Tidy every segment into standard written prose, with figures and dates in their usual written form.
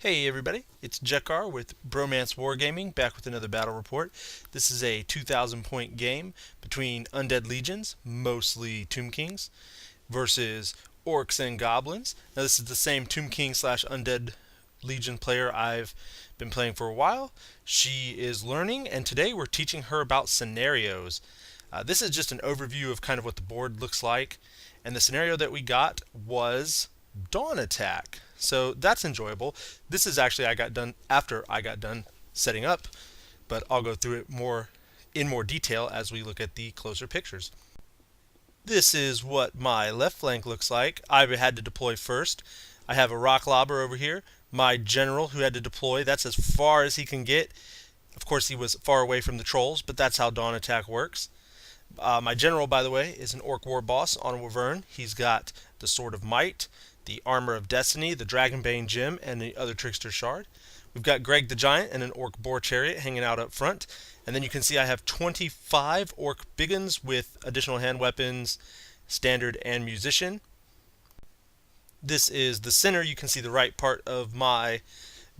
Hey everybody, it's Jekar with Bromance Wargaming back with another battle report. This is a 2,000 point game between Undead Legions, mostly Tomb Kings, versus Orcs and Goblins. Now this is the same Tomb King slash Undead Legion player I've been playing for a while. She is learning, and today we're teaching her about scenarios. This is just an overview of kind of what the board looks like, and the scenario that we got was Dawn Attack. So that's enjoyable. This is actually I got done after I got done setting up, but I'll go through it more detail as we look at the closer pictures. This is what my left flank looks like. I had to deploy first. I have a rock lobber over here. My general who had to deploy, that's as far as he can get. Of course, he was far away from the trolls, but that's how Dawn Attack works. My general, by the way, is an Orc War Boss on Wyvern. He's got the Sword of Might, the Armor of Destiny, the Dragonbane Gem, and the other Trickster Shard. We've got Greg the Giant and an Orc Boar Chariot hanging out up front. And then you can see I have 25 Orc Biggins with additional hand weapons, Standard, and Musician. This is the center. You can see the right part of my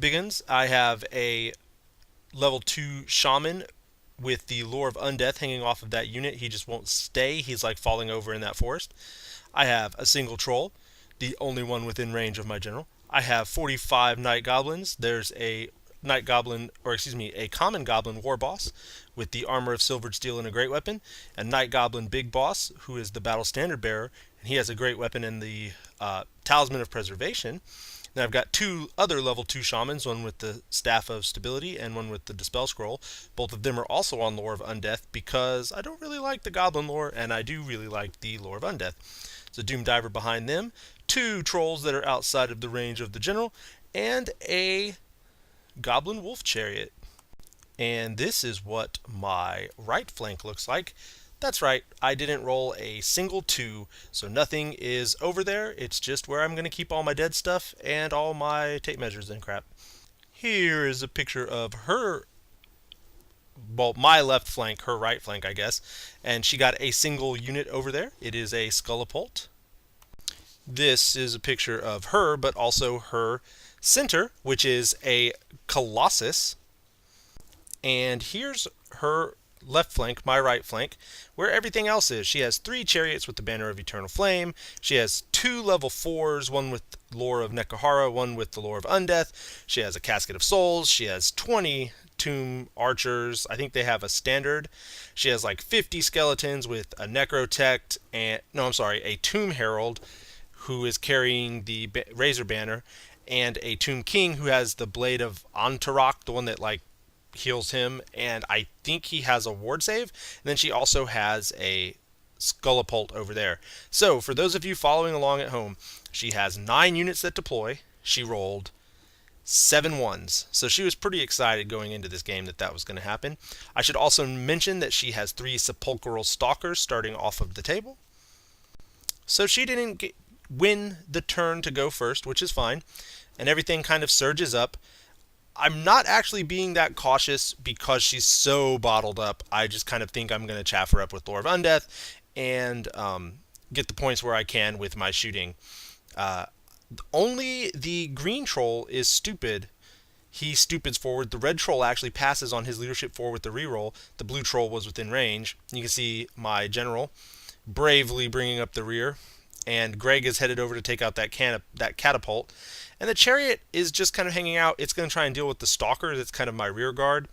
Biggins. I have a level 2 Shaman with the Lore of Undeath hanging off of that unit. He just won't stay. He's like falling over in that forest. I have a single Troll, the only one within range of my general. I have 45 Night Goblins. There's a Night Goblin, or excuse me, a Common Goblin War Boss with the Armor of Silvered Steel and a Great Weapon, and Night Goblin Big Boss, who is the Battle Standard Bearer, and he has a Great Weapon and the Talisman of Preservation. Then I've got two other level 2 shamans, one with the Staff of Stability and one with the Dispel Scroll. Both of them are also on Lore of Undeath because I don't really like the Goblin lore and I do really like the Lore of Undeath. There's a Doom Diver behind them, two trolls that are outside of the range of the general, and a Goblin Wolf Chariot. And this is what my right flank looks like. That's right, I didn't roll a single 2, so nothing is over there. It's just where I'm going to keep all my dead stuff and all my tape measures and crap. Here is a picture of her, well, my left flank, her right flank, I guess, and she got a single unit over there. It is a Scullipult. This is a picture of her, but also her center, which is a Colossus. And here's her left flank, my right flank, where everything else is. She has 3 chariots with the Banner of Eternal Flame. She has 2 level 4s, one with Lore of Nekahara, one with the Lore of Undeath. She has a Casket of Souls. She has 20 Tomb Archers. I think they have a Standard. She has like 50 skeletons with a Necrotect and, no, I'm sorry, a Tomb Herald who is carrying the Razor Banner, and a Tomb King who has the Blade of Antarak, the one that like heals him, and I think he has a ward save. And then she also has a Scullipult over there. So for those of you following along at home, she has 9 units that deploy. She rolled 7 ones. So she was pretty excited going into this game that was going to happen. I should also mention that she has 3 Sepulchral Stalkers starting off of the table. So she didn't win the turn to go first, which is fine. And everything kind of surges up. I'm not actually being that cautious because she's so bottled up. I just kind of think I'm going to chaff her up with Lore of Undeath and get the points where I can with my shooting. Only the green troll is stupid. He stupids forward. The red troll actually passes on his leadership 4 with the reroll. The blue troll was within range. You can see my general bravely bringing up the rear, and Greg is headed over to take out that catapult. And the chariot is just kind of hanging out. It's going to try and deal with the stalker. That's kind of my rear guard.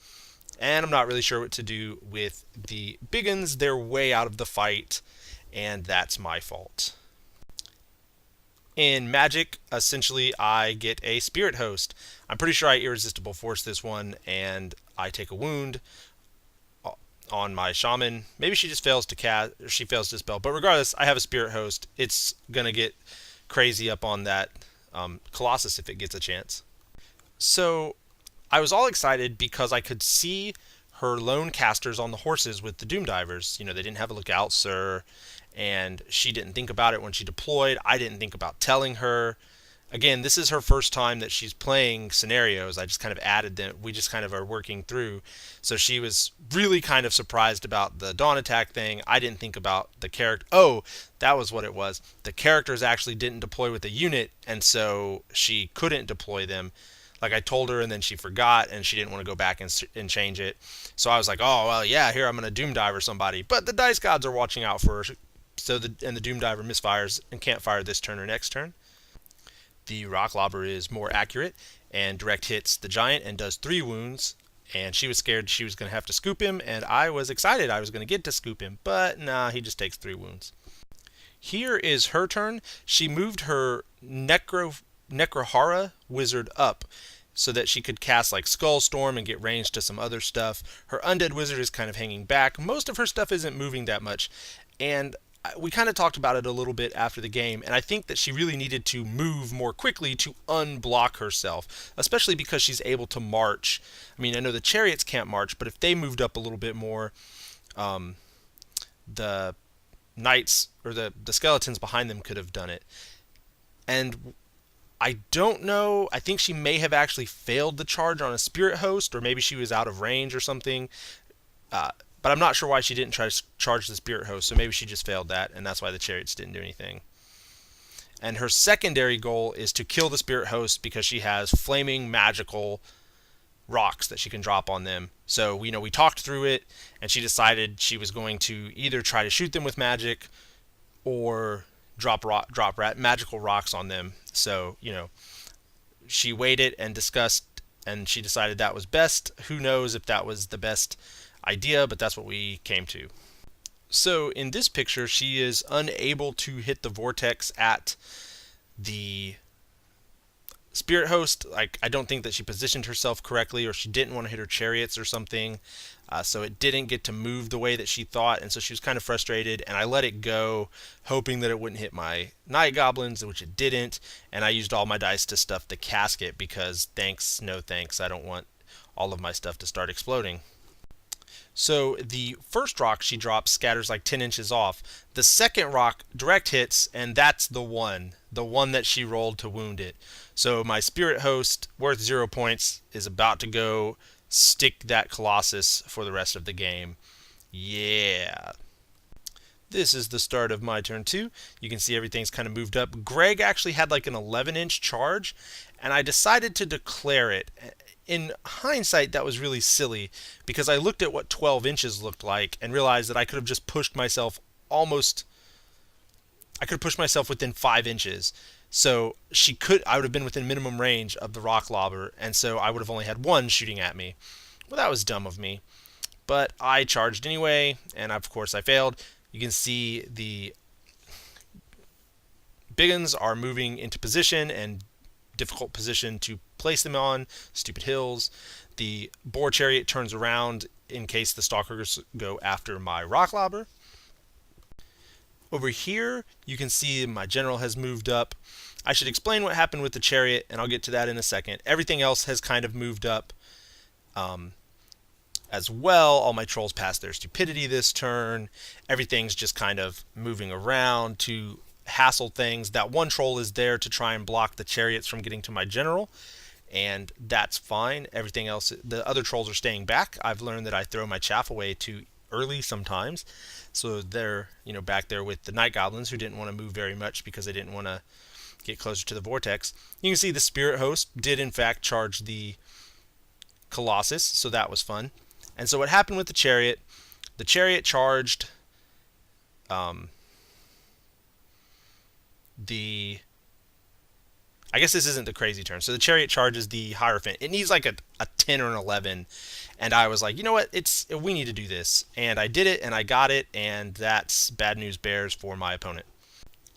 And I'm not really sure what to do with the Biggins. They're way out of the fight, and that's my fault. In Magic, essentially, I get a Spirit Host. I'm pretty sure I Irresistible Force this one, and I take a wound on my Shaman. Maybe she just fails to cast, or she fails to spell. But regardless, I have a Spirit Host. It's going to get crazy up on that Colossus if it gets a chance. So I was all excited because I could see her lone casters on the horses with the Doom Divers. You know, they didn't have a lookout, sir, and she didn't think about it when she deployed. I didn't think about telling her. Again, this is her first time that she's playing scenarios. I just kind of added them. We just kind of are working through. So she was really kind of surprised about the Dawn Attack thing. I didn't think about the character. Oh, that was what it was. The characters actually didn't deploy with a unit, and so she couldn't deploy them. Like I told her and then she forgot and she didn't want to go back and change it. So I was like, oh well, yeah, here I'm gonna doom diver somebody. But the dice gods are watching out for her. So the doom diver misfires and can't fire this turn or next turn. The rock lobber is more accurate and direct hits the giant and does 3 wounds. And she was scared she was going to have to scoop him, and I was excited I was going to get to scoop him, but nah, he just takes 3 wounds. Here is her turn. She moved her Necrohara wizard up so that she could cast like Skull Storm and get range to some other stuff. Her Undead wizard is kind of hanging back. Most of her stuff isn't moving that much, and we kind of talked about it a little bit after the game, and I think that she really needed to move more quickly to unblock herself, especially because she's able to march. I mean, I know the chariots can't march, but if they moved up a little bit more, the knights or the skeletons behind them could have done it. And I don't know, I think she may have actually failed the charge on a spirit host, or maybe she was out of range or something. But I'm not sure why she didn't try to charge the spirit host, so maybe she just failed that, and that's why the chariots didn't do anything. And her secondary goal is to kill the spirit host because she has flaming magical rocks that she can drop on them. So we talked through it, and she decided she was going to either try to shoot them with magic or drop magical rocks on them. So she waited and discussed, and she decided that was best. Who knows if that was the best idea, but that's what we came to. So in this picture, she is unable to hit the vortex at the spirit host. Like, I don't think that she positioned herself correctly, or she didn't want to hit her chariots or something. So it didn't get to move the way that she thought, and so she was kind of frustrated, and I let it go, hoping that it wouldn't hit my night goblins, which it didn't, and I used all my dice to stuff the casket because no thanks, I don't want all of my stuff to start exploding. So the first rock she drops scatters like 10 inches off. The second rock direct hits, and that's the one that she rolled to wound it. So my spirit host, worth 0 points, is about to go stick that Colossus for the rest of the game. Yeah. This is the start of my turn 2. You can see everything's kind of moved up. Greg actually had like an 11-inch charge, and I decided to declare it. In hindsight, that was really silly because I looked at what 12 inches looked like and realized that I could have just pushed myself within 5 inches. So I would have been within minimum range of the rock lobber, and so I would have only had one shooting at me. Well, that was dumb of me. But I charged anyway, and of course I failed. You can see the biggins are moving into position and difficult position to place them on, stupid hills. The boar chariot turns around in case the stalkers go after my rock lobber. Over here, you can see my general has moved up. I should explain what happened with the chariot, and I'll get to that in a second. Everything else has kind of moved up as well. All my trolls passed their stupidity this turn. Everything's just kind of moving around to hassle things. That one troll is there to try and block the chariots from getting to my general, and that's fine. Everything else, the other trolls are staying back. I've learned that I throw my chaff away too early sometimes, so they're back there with the night goblins who didn't want to move very much because they didn't want to get closer to the vortex. You can see the spirit host did in fact charge the Colossus, so that was fun. And so what happened with the chariot charged I guess this isn't the crazy turn. So the chariot charges the Hierophant. It needs like a 10 or an 11. And I was like, you know what? We need to do this. And I did it, and I got it, and that's bad news bears for my opponent.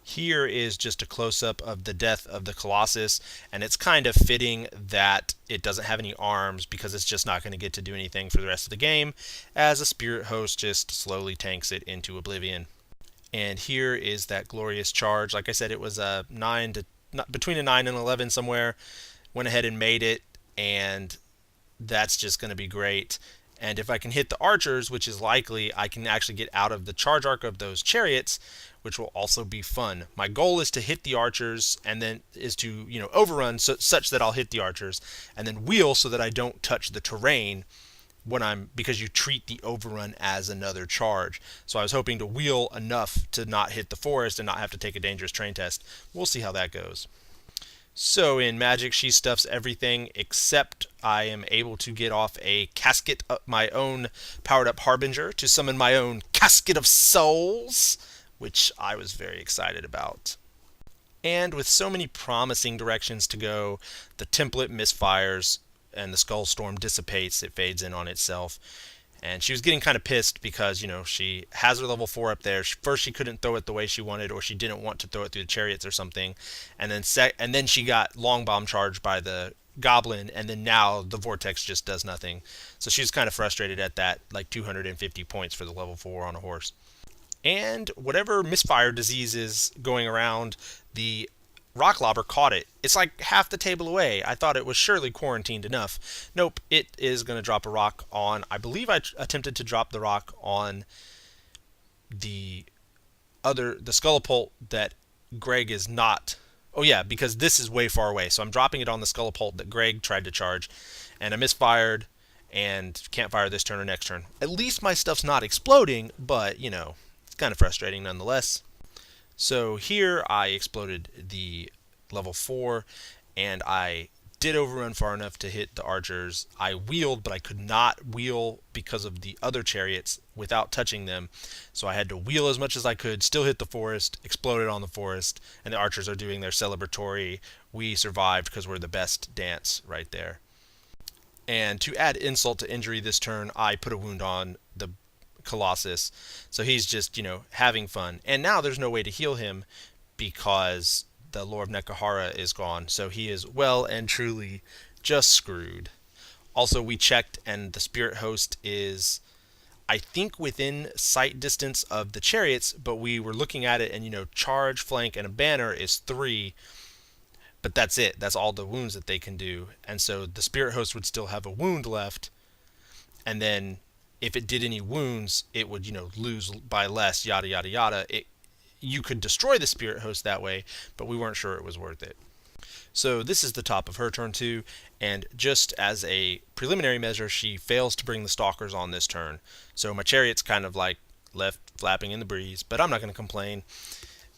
Here is just a close-up of the death of the Colossus, and it's kind of fitting that it doesn't have any arms because it's just not going to get to do anything for the rest of the game, as a spirit host just slowly tanks it into oblivion. And here is that glorious charge. Like I said, it was between a 9 and 11 somewhere. Went ahead and made it, and that's just going to be great. And if I can hit the archers, which is likely, I can actually get out of the charge arc of those chariots, which will also be fun. My goal is to hit the archers, and then is to overrun such that I'll hit the archers, and then wheel so that I don't touch the terrain because you treat the overrun as another charge. So I was hoping to wheel enough to not hit the forest and not have to take a dangerous train test. We'll see how that goes. So in Magic, she stuffs everything except I am able to get off a casket of my own powered up Harbinger to summon my own Casket of Souls, which I was very excited about. And with so many promising directions to go, the template misfires and the Skull Storm dissipates. It fades in on itself. And she was getting kind of pissed because, she has her level 4 up there. First, she couldn't throw it the way she wanted, or she didn't want to throw it through the chariots or something. And then she got long bomb charged by the goblin, and then now the vortex just does nothing. So she's kind of frustrated at that, like 250 points for the level 4 on a horse. And whatever misfire disease is going around, the rock lobber caught it. It's like half the table away. I thought it was surely quarantined enough. Nope, it is going to drop a rock on. I believe I attempted to drop the rock on the the Scullipult that Greg is not. Oh yeah, because this is way far away. So I'm dropping it on the Scullipult that Greg tried to charge, and I misfired and can't fire this turn or next turn. At least my stuff's not exploding, but it's kind of frustrating nonetheless. So here I exploded the level 4, and I did overrun far enough to hit the archers. I wheeled, but I could not wheel because of the other chariots without touching them. So I had to wheel as much as I could, still hit the forest, exploded on the forest, and the archers are doing their celebratory "we survived because we're the best" dance right there. And to add insult to injury this turn, I put a wound on the Colossus. So he's just, having fun. And now there's no way to heal him because the Lore of Nekahara is gone. So he is well and truly just screwed. Also, we checked, and the Spirit Host is, I think, within sight distance of the chariots, but we were looking at it, and, charge, flank, and a banner is 3. But that's it. That's all the wounds that they can do. And so the Spirit Host would still have a wound left. And then if it did any wounds, it would, lose by less, yada, yada, yada. You could destroy the Spirit Host that way, but we weren't sure it was worth it. So this is the top of her turn 2, and just as a preliminary measure, she fails to bring the Stalkers on this turn. So my Chariot's kind of like left flapping in the breeze, but I'm not going to complain.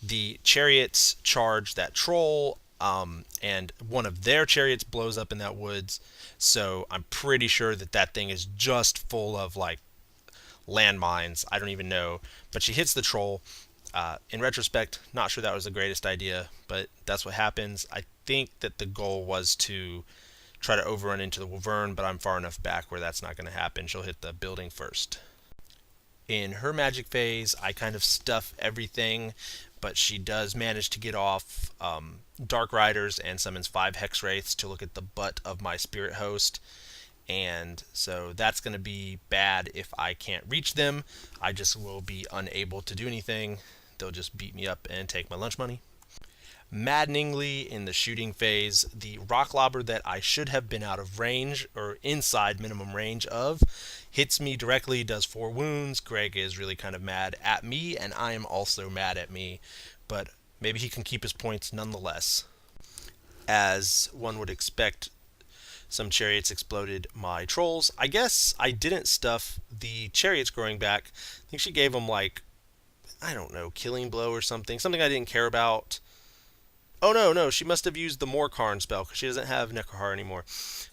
The Chariots charge that Troll, and one of their chariots blows up in that woods. So I'm pretty sure that thing is just full of like landmines. I don't even know. But she hits the Troll. In retrospect, not sure that was the greatest idea, but that's what happens. I think that the goal was to try to overrun into the Wyvern, but I'm far enough back where that's not going to happen. She'll hit the building first. In her magic phase, I kind of stuff everything, but she does manage to get off Dark Riders and summons 5 Hex Wraiths to look at the butt of my Spirit Host. And so that's going to be bad if I can't reach them. I just will be unable to do anything. They'll just beat me up and take my lunch money. Maddeningly, in the shooting phase, the rock lobber that I should have been out of range, or inside minimum range of, hits me directly, does 4 wounds. Greg is really kind of mad at me, and I am also mad at me, but maybe he can keep his points nonetheless. As one would expect, some chariots exploded my trolls. I guess I didn't stuff the chariots growing back. I think she gave them like, I don't know, Killing Blow or something. Something I didn't care about. Oh no, she must have used the Morkarn spell because she doesn't have Nekahar anymore.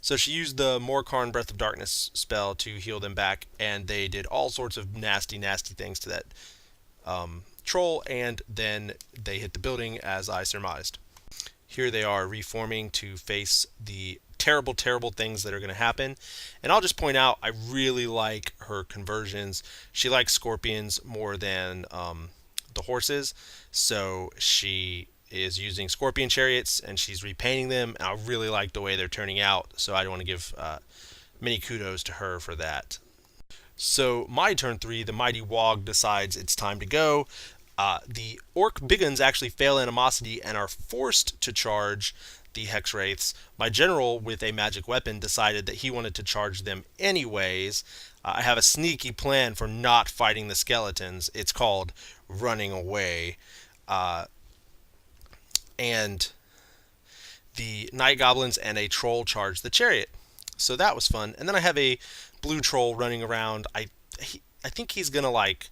So she used the Morkarn Breath of Darkness spell to heal them back, and they did all sorts of nasty, nasty things to that troll, and then they hit the building as I surmised. Here they are reforming to face the terrible, terrible things that are going to happen. And I'll just point out, I really like her conversions. She likes scorpions more than the horses, so she is using scorpion chariots and she's repainting them, and I really like the way they're turning out, so I want to give many kudos to her for that. So my turn 3, the Mighty Wog decides it's time to go. The Orc Biguns actually fail Animosity and are forced to charge the Hex Wraiths. My general, with a magic weapon, decided that he wanted to charge them anyways. I have a sneaky plan for not fighting the skeletons. It's called running away. And the Night Goblins and a Troll charge the chariot. So that was fun. And then I have a blue Troll running around. I think he's going to, like,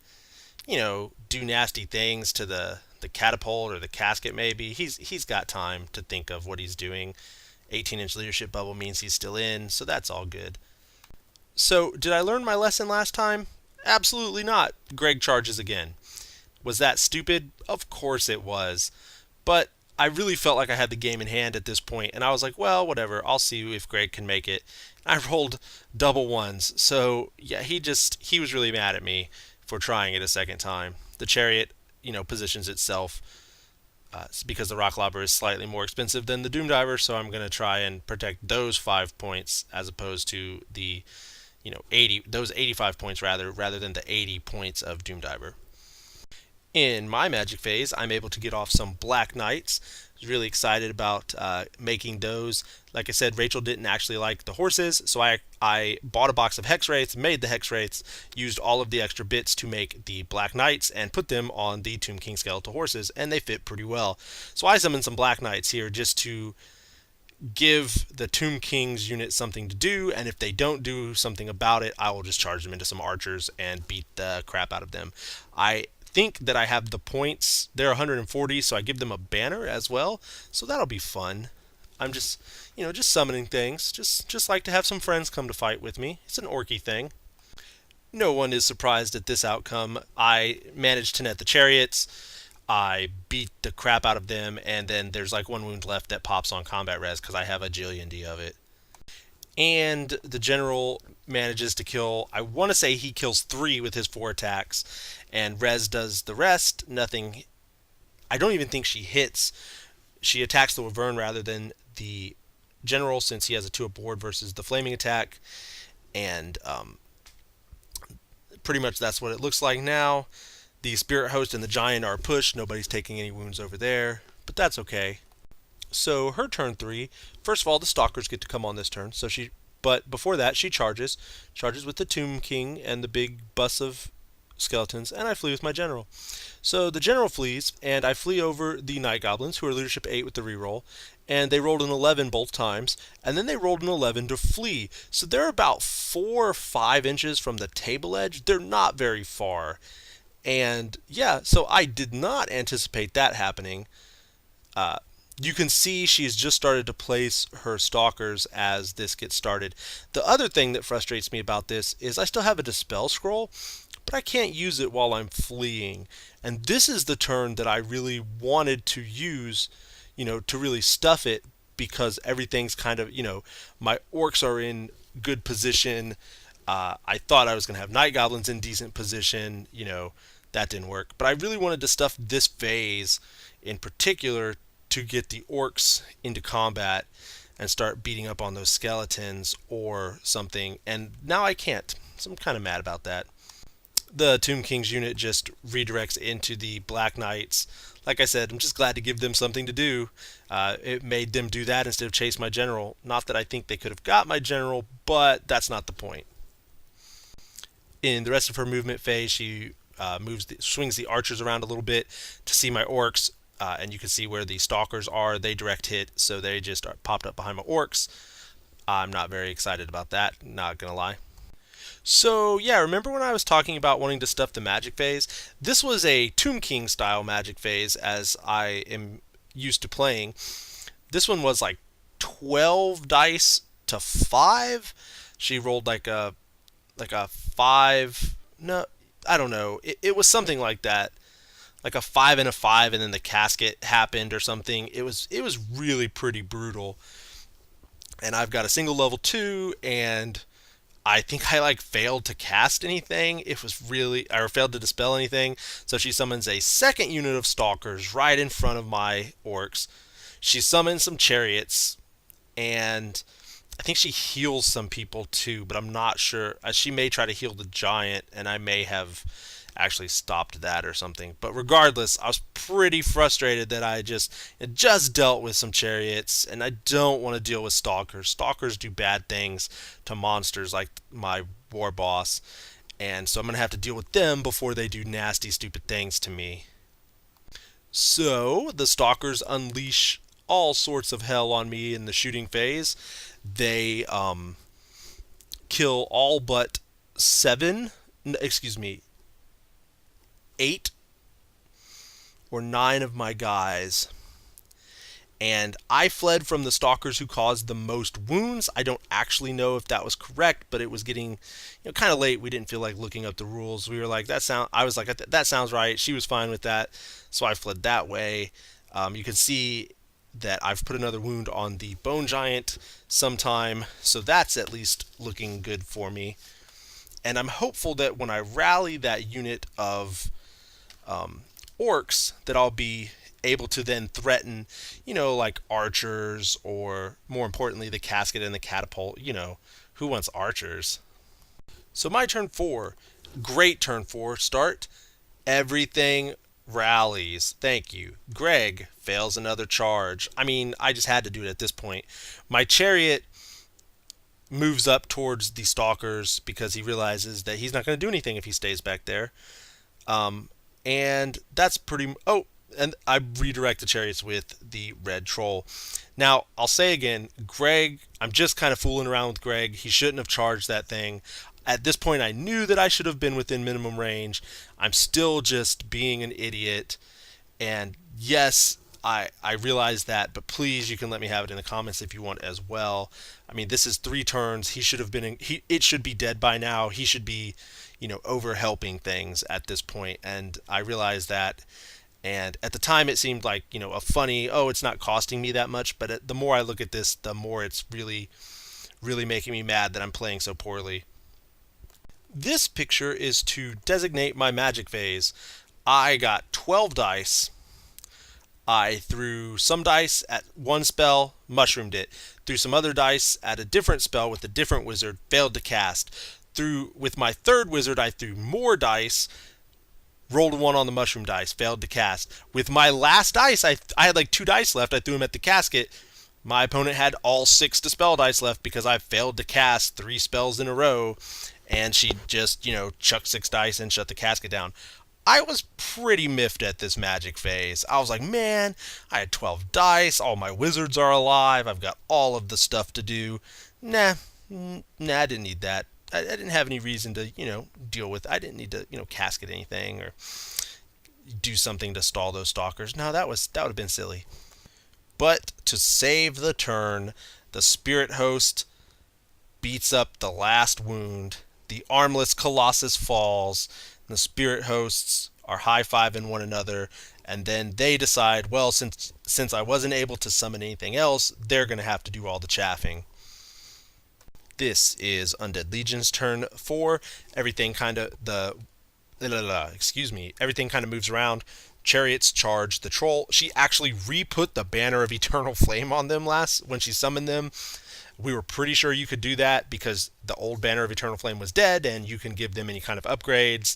do nasty things to the the catapult or the casket maybe. He's got time to think of what he's doing. 18-inch leadership bubble means he's still in, so that's all good. So, did I learn my lesson last time? Absolutely not. Greg charges again. Was that stupid? Of course it was. But I really felt like I had the game in hand at this point, and I was like, well, whatever. I'll see if Greg can make it. I rolled double ones. So, yeah, he was really mad at me for trying it a second time. The chariot, positions itself because the rock lobber is slightly more expensive than the doom diver, so I'm going to try and protect those 5 points as opposed to the 85 points rather than the 80 points of doom diver. In my magic phase, I'm able to get off some black knights. I was really excited about making those. Like I said, Rachel didn't actually like the horses, so I bought a box of hex wraiths, made the hex wraiths, used all of the extra bits to make the black knights, and put them on the Tomb King skeletal horses, and they fit pretty well. So I summoned some black knights here just to give the Tomb King's unit something to do, and if they don't do something about it, I will just charge them into some archers and beat the crap out of them. I think that I have the points. They're 140, so I give them a banner as well, so that'll be fun. I'm just summoning things. Just like to have some friends come to fight with me. It's an orky thing. No one is surprised at this outcome. I managed to net the chariots. I beat the crap out of them, and then there's like 1 wound left that pops on combat res because I have a jillion D of it. And the general manages to kill, I want to say he kills 3 with his 4 attacks, and Rez does the rest. Nothing, I don't even think she hits. She attacks the Wyvern rather than the general since he has a 2 aboard versus the flaming attack, and pretty much that's what it looks like now. The Spirit Host and the Giant are pushed. Nobody's taking any wounds over there, but that's okay. So her turn 3. First of all, the Stalkers get to come on this turn. But before that, she charges with the Tomb King and the big bus of skeletons, and I flee with my general. So the general flees, and I flee over the Night Goblins, who are leadership 8 with the reroll, and they rolled an 11 both times, and then they rolled an 11 to flee. So they're about 4 or 5 inches from the table edge. They're not very far. And yeah, so I did not anticipate that happening. You can see she's just started to place her stalkers as this gets started. The other thing that frustrates me about this is I still have a Dispel scroll, but I can't use it while I'm fleeing. And this is the turn that I really wanted to use, to really stuff it, because everything's kind of, my orcs are in good position. I thought I was going to have Night Goblins in decent position, that didn't work. But I really wanted to stuff this phase in particular to get the orcs into combat and start beating up on those skeletons or something, and now I can't, so I'm kind of mad about that. The Tomb King's unit just redirects into the Black Knights. Like I said, I'm just glad to give them something to do. It made them do that instead of chase my general. Not that I think they could have got my general, but that's not the point. In the rest of her movement phase, she swings the archers around a little bit to see my orcs. And you can see where the stalkers are. They direct hit, so they just popped up behind my orcs. I'm not very excited about that, not gonna lie. So yeah, remember when I was talking about wanting to stuff the magic phase? This was a Tomb King style magic phase as I am used to playing. This one was like 12 dice to 5. She rolled like a 5. No, I don't know. It was something like that. Like a 5 and a 5, and then the casket happened or something. It was really pretty brutal. And I've got a single level 2, and I think I failed to cast anything. Or failed to dispel anything. So she summons a second unit of stalkers right in front of my orcs. She summons some chariots, and I think she heals some people too, but I'm not sure. She may try to heal the giant, and I may have actually stopped that or something. But regardless, I was pretty frustrated that I just dealt with some chariots, and I don't want to deal with stalkers. Stalkers do bad things to monsters like my war boss, and so I'm going to have to deal with them before they do nasty, stupid things to me. So the stalkers unleash all sorts of hell on me in the shooting phase. They kill all but 8 or 9 of my guys. And I fled from the stalkers who caused the most wounds. I don't actually know if that was correct, but it was getting kind of late. We didn't feel like looking up the rules. We were like, I was like, that sounds right. She was fine with that, so I fled that way. You can see that I've put another wound on the bone giant sometime, so that's at least looking good for me. And I'm hopeful that when I rally that unit of orcs, that I'll be able to then threaten, like archers, or more importantly, the casket and the catapult. Who wants archers? So my turn 4, great turn 4 start. Everything rallies. Thank you. Greg fails another charge. I mean, I just had to do it at this point. My chariot moves up towards the stalkers because he realizes that he's not going to do anything if he stays back there. And that's pretty. Oh, and I redirect the chariots with the red troll. Now, I'll say again, Greg, I'm just kind of fooling around with Greg. He shouldn't have charged that thing. At this point, I knew that I should have been within minimum range. I'm still just being an idiot. And yes, I realize that, but please, you can let me have it in the comments if you want as well. I mean, this is 3 turns. He should have been it should be dead by now. He should be, over helping things at this point. And I realize that. And at the time, it seemed like, a funny, oh, it's not costing me that much. But the more I look at this, the more it's really, really making me mad that I'm playing so poorly. This picture is to designate my magic phase. I got 12 dice. I threw some dice at one spell, mushroomed it. Threw some other dice at a different spell with a different wizard, failed to cast. With my third wizard, I threw more dice, rolled 1 on the mushroom dice, failed to cast. With my last dice, I had like 2 dice left. I threw them at the casket. My opponent had all 6 dispel dice left because I failed to cast 3 spells in a row. And she just, chucked 6 dice and shut the casket down. I was pretty miffed at this magic phase. I was like, man, I had 12 dice, all my wizards are alive, I've got all of the stuff to do. Nah, I didn't need that. I didn't have any reason to, deal with. I didn't need to, casket anything or do something to stall those stalkers. No, that would have been silly. But to save the turn, the spirit host beats up the last wound. The armless colossus falls. The spirit hosts are high-fiving one another, and then they decide, well, since I wasn't able to summon anything else, they're going to have to do all the chaffing. This is Undead Legion's turn 4. Everything kind of everything kind of moves around. Chariots charge the troll. She actually re-put the banner of eternal flame on them when she summoned them. We were pretty sure you could do that because the old banner of eternal flame was dead and you can give them any kind of upgrades.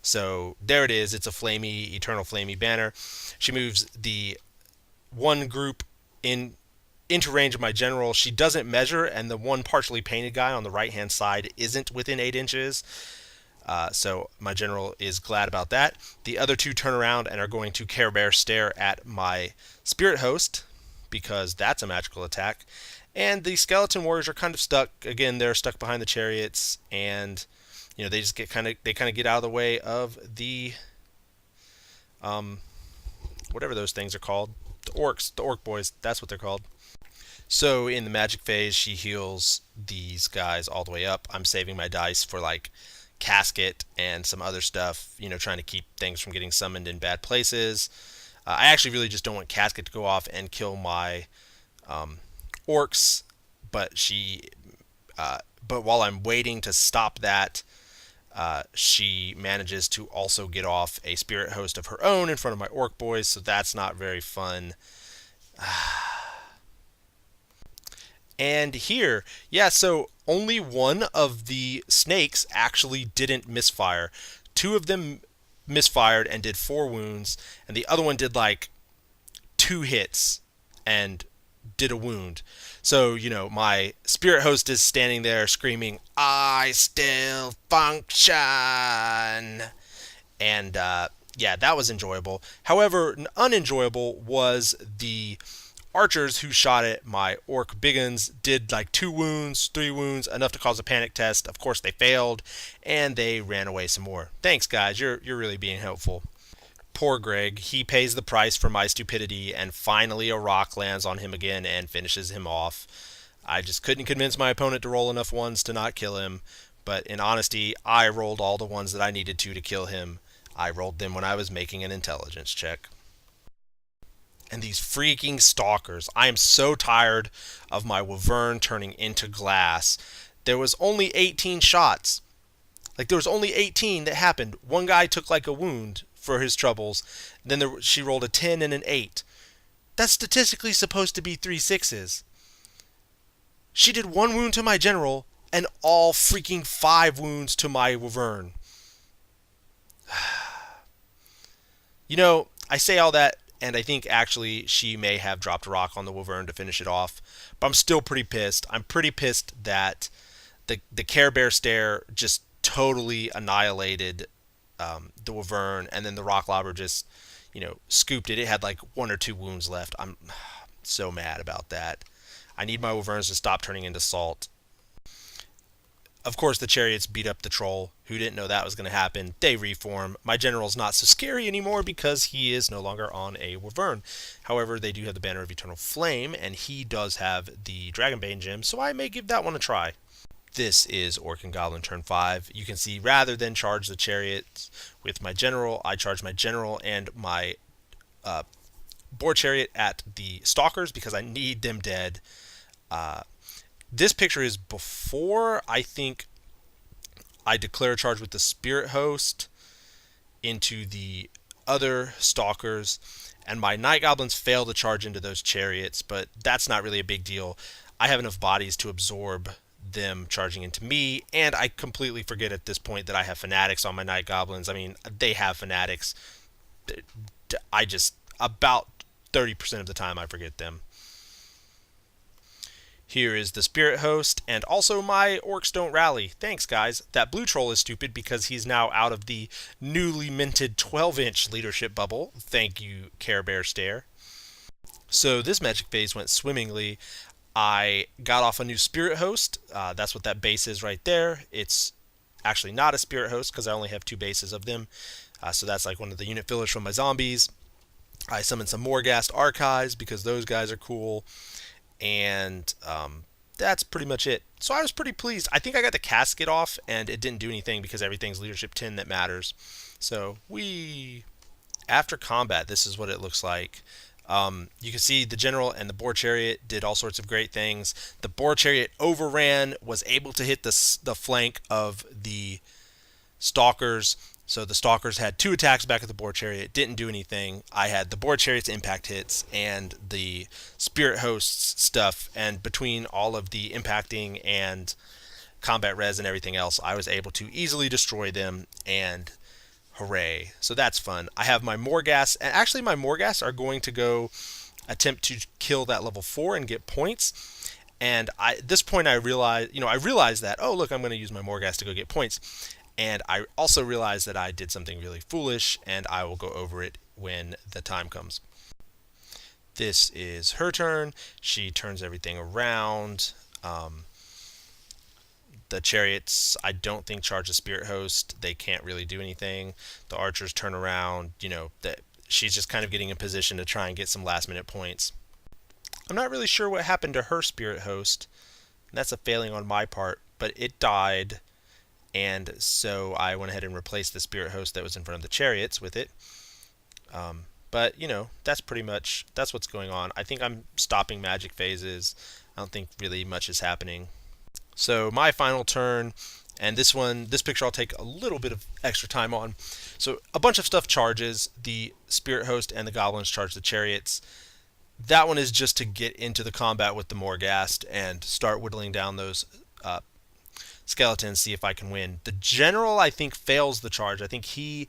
So there it is. It's a eternal flamey banner. She moves the one group into range of my general. She doesn't measure, and the one partially painted guy on the right-hand side isn't within 8 inches. So my general is glad about that. The other 2 turn around and are going to Care Bear stare at my spirit host because that's a magical attack. And the skeleton warriors are kind of stuck. Again, they're stuck behind the chariots, and they just get kind of get out of the way of the whatever those things are called, the orcs, the orc boys. That's what they're called. So in the magic phase, she heals these guys all the way up. I'm saving my dice for like casket and some other stuff. Trying to keep things from getting summoned in bad places. I actually really just don't want casket to go off and kill my orcs, but while I'm waiting to stop that, she manages to also get off a spirit host of her own in front of my orc boys, so that's not very fun. And here, so only one of the snakes actually didn't misfire. 2 of them misfired and did 4 wounds, and the other one did like 2 hits and did a wound. So, my spirit host is standing there screaming, I still function. And, that was enjoyable. However, unenjoyable was the archers who shot at my orc biggins, did like 2 wounds, 3 wounds, enough to cause a panic test. Of course, they failed, and they ran away some more. Thanks, guys. You're really being helpful. Poor Greg. He pays the price for my stupidity, and finally a rock lands on him again and finishes him off. I just couldn't convince my opponent to roll enough ones to not kill him, but in honesty, I rolled all the ones that I needed to kill him. I rolled them when I was making an intelligence check. And these freaking stalkers. I am so tired of my Wyvern turning into glass. There was only 18 shots. Like, there was only 18 that happened. One guy took like a wound for his troubles. Then she rolled a 10 and an 8. That's statistically supposed to be 3 sixes. She did 1 wound to my general and all freaking 5 wounds to my Wyvern. I say all that, and I think actually she may have dropped a rock on the Wyvern to finish it off. But I'm still pretty pissed. I'm pretty pissed that the Care Bear Stare just totally annihilated the Wyvern, and then the Rock Lobber just, scooped it. It had like 1 or 2 wounds left. I'm so mad about that. I need my Wyverns to stop turning into salt. Of course, the Chariots beat up the Troll, who didn't know that was going to happen. They reform. My General's not so scary anymore because he is no longer on a Wyvern. However, they do have the Banner of Eternal Flame, and he does have the Dragonbane gem, so I may give that one a try. This is Orc and Goblin turn 5. You can see rather than charge the Chariots with my General, I charge my General and my Boar Chariot at the Stalkers because I need them dead. This picture is before, I think, I declare a charge with the Spirit Host into the other Stalkers, and my Night Goblins fail to charge into those Chariots, but that's not really a big deal. I have enough bodies to absorb them charging into me, and I completely forget at this point that I have Fanatics on my Night Goblins. I mean, they have Fanatics. About 30% of the time I forget them. Here is the Spirit Host, and also my Orcs don't rally. Thanks, guys. That blue troll is stupid because he's now out of the newly minted 12-inch leadership bubble. Thank you, Care Bear Stare. So this magic phase went swimmingly. I got off a new Spirit Host. That's what that base is right there. It's actually not a Spirit Host because I only have 2 bases of them. So that's like one of the unit fillers from my zombies. I summoned some Morghast Archives because those guys are cool. And that's pretty much it. So I was pretty pleased. I think I got the casket off, and it didn't do anything because everything's leadership 10 that matters. So after combat, this is what it looks like. You can see the General and the Boar Chariot did all sorts of great things. The Boar Chariot overran, was able to hit the flank of the Stalkers. So the Stalkers had 2 attacks back at the Boar Chariot, didn't do anything. I had the Boar Chariot's impact hits and the Spirit Host's stuff, and between all of the impacting and combat res and everything else, I was able to easily destroy them, and hooray. So that's fun. I have my Morghast, and actually my Morghast are going to go attempt to kill that level 4 and get points. And at this point I realized that, oh look, I'm going to use my Morghast to go get points. And I also realized that I did something really foolish, and I will go over it when the time comes. This is her turn. She turns everything around. The Chariots, I don't think, charge the Spirit Host. They can't really do anything. The Archers turn around. She's just kind of getting in position to try and get some last-minute points. I'm not really sure what happened to her Spirit Host. That's a failing on my part, but it died. And so I went ahead and replaced the Spirit Host that was in front of the Chariots with it. But, that's what's going on. I think I'm stopping magic phases. I don't think really much is happening. So my final turn, and this picture I'll take a little bit of extra time on. So a bunch of stuff charges. The Spirit Host and the Goblins charge the Chariots. That one is just to get into the combat with the Morghast and start whittling down those skeletons, see if I can win. The General, I think, fails the charge. I think he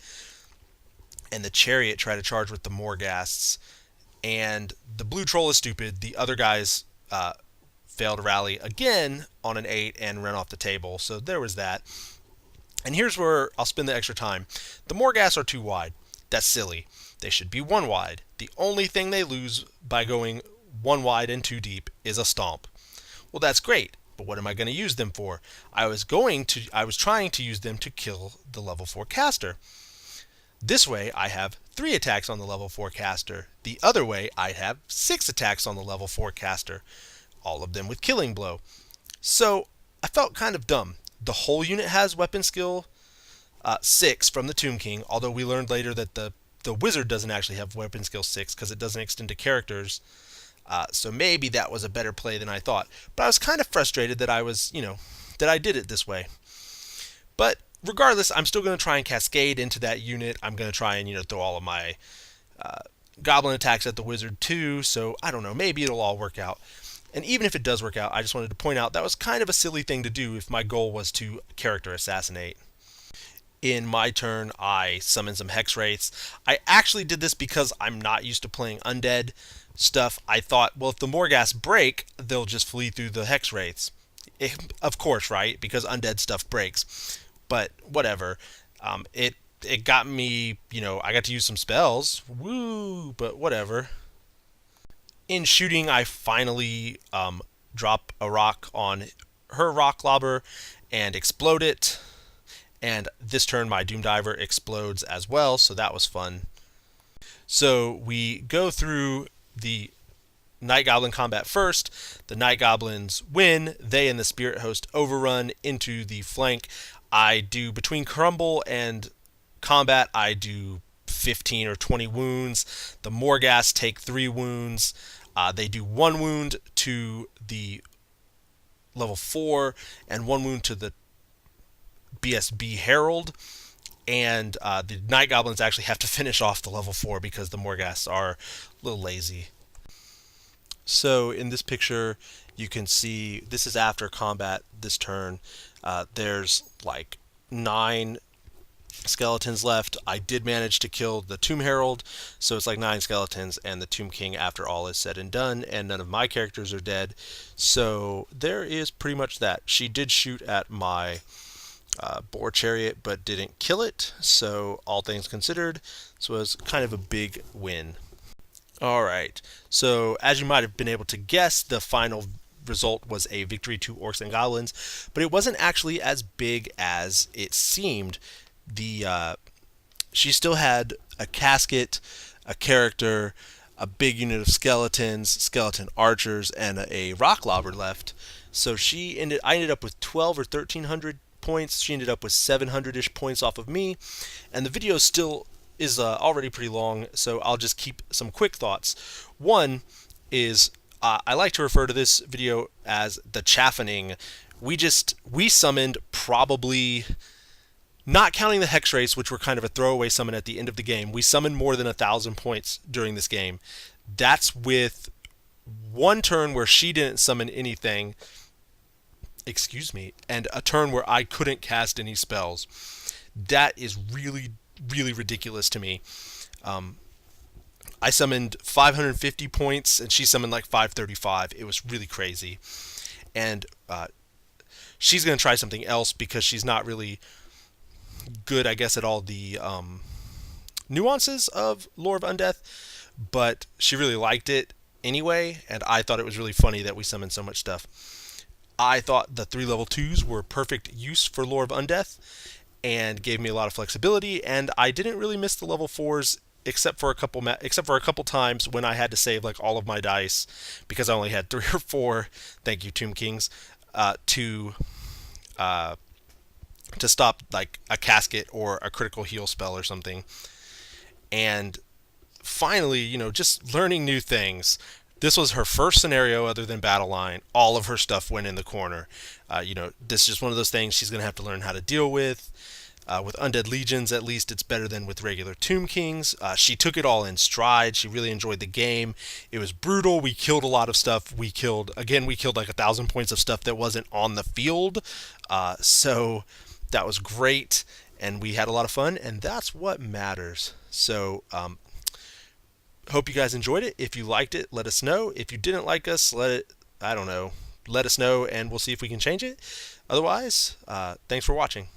and the Chariot try to charge with the Morghasts, and the blue troll is stupid. The other guys fail to rally again on an 8 and run off the table, so there was that. And here's where I'll spend the extra time. The Morghasts are too wide. That's silly. They should be 1 wide. The only thing they lose by going 1 wide and 2 deep is a stomp. Well, that's great. But what am I going to use them for? I was trying to use them to kill the level 4 caster. This way, I have 3 attacks on the level 4 caster. The other way, I have 6 attacks on the level 4 caster, all of them with Killing Blow. So, I felt kind of dumb. The whole unit has weapon skill 6 from the Tomb King, although we learned later that the wizard doesn't actually have weapon skill 6 because it doesn't extend to characters. So maybe that was a better play than I thought. But I was kind of frustrated that that I did it this way. But regardless, I'm still going to try and cascade into that unit. I'm going to try and throw all of my goblin attacks at the wizard too. So I don't know, maybe it'll all work out. And even if it does work out, I just wanted to point out that was kind of a silly thing to do if my goal was to character assassinate. In my turn, I summoned some Hex Wraiths. I actually did this because I'm not used to playing Undead stuff. I thought, well, if the Morghast break, they'll just flee through the Hex Wraiths. Of course, right? Because Undead stuff breaks. But whatever. It got me, I got to use some spells. Woo! But whatever. In shooting, I finally drop a rock on her rock lobber and explode it. And this turn, my Doom Diver explodes as well, so that was fun. So we go through the Night Goblin combat first. The Night Goblins win. They and the Spirit Host overrun into the flank. I do, between Crumble and combat, I do 15 or 20 wounds. The Morghast take 3 wounds. They do 1 wound to the level 4 and 1 wound to the BSB Herald, and the Night Goblins actually have to finish off the level 4 because the Morghasts are a little lazy. So in this picture, you can see this is after combat this turn. There's like 9 skeletons left. I did manage to kill the Tomb Herald, so it's like 9 skeletons and the Tomb King after all is said and done, and none of my characters are dead. So there is pretty much that. She did shoot at my boar chariot but didn't kill it, so all things considered, this was kind of a big win. Alright, so as you might have been able to guess, the final result was a victory to Orcs and Goblins, but it wasn't actually as big as it seemed. She still had a casket, a character, a big unit of skeletons, skeleton archers, and a rock lobber left. So I ended up with 12 or 1300 points. She ended up with 700-ish points off of me, and the video still is already pretty long, so I'll just keep some quick thoughts. One is I like to refer to this video as the chaffening. We summoned probably, not counting the Hex Wraiths, which were kind of a throwaway summon at the end of the game, we summoned more than 1,000 points during this game. That's with one turn where she didn't summon anything, and a turn where I couldn't cast any spells. That is really, really ridiculous to me. I summoned 550 points, and she summoned like 535. It was really crazy. And she's going to try something else because she's not really good, I guess, at all the nuances of Lore of Undeath, but she really liked it anyway, and I thought it was really funny that we summoned so much stuff. I thought the 3 level 2s were perfect use for Lore of Undeath and gave me a lot of flexibility, and I didn't really miss the level 4s except for a couple times when I had to save like all of my dice because I only had 3 or 4, thank you Tomb Kings, to stop like a casket or a critical heal spell or something. And finally, just learning new things. This was her first scenario other than Battle Line. All of her stuff went in the corner. This is just one of those things she's going to have to learn how to deal with. With Undead Legions, at least, it's better than with regular Tomb Kings. She took it all in stride. She really enjoyed the game. It was brutal. We killed a lot of stuff. We killed like 1,000 points of stuff that wasn't on the field. So that was great, and we had a lot of fun, and that's what matters. So, hope you guys enjoyed it. If you liked it, let us know. If you didn't like us, let us know, and we'll see if we can change it. Otherwise, thanks for watching.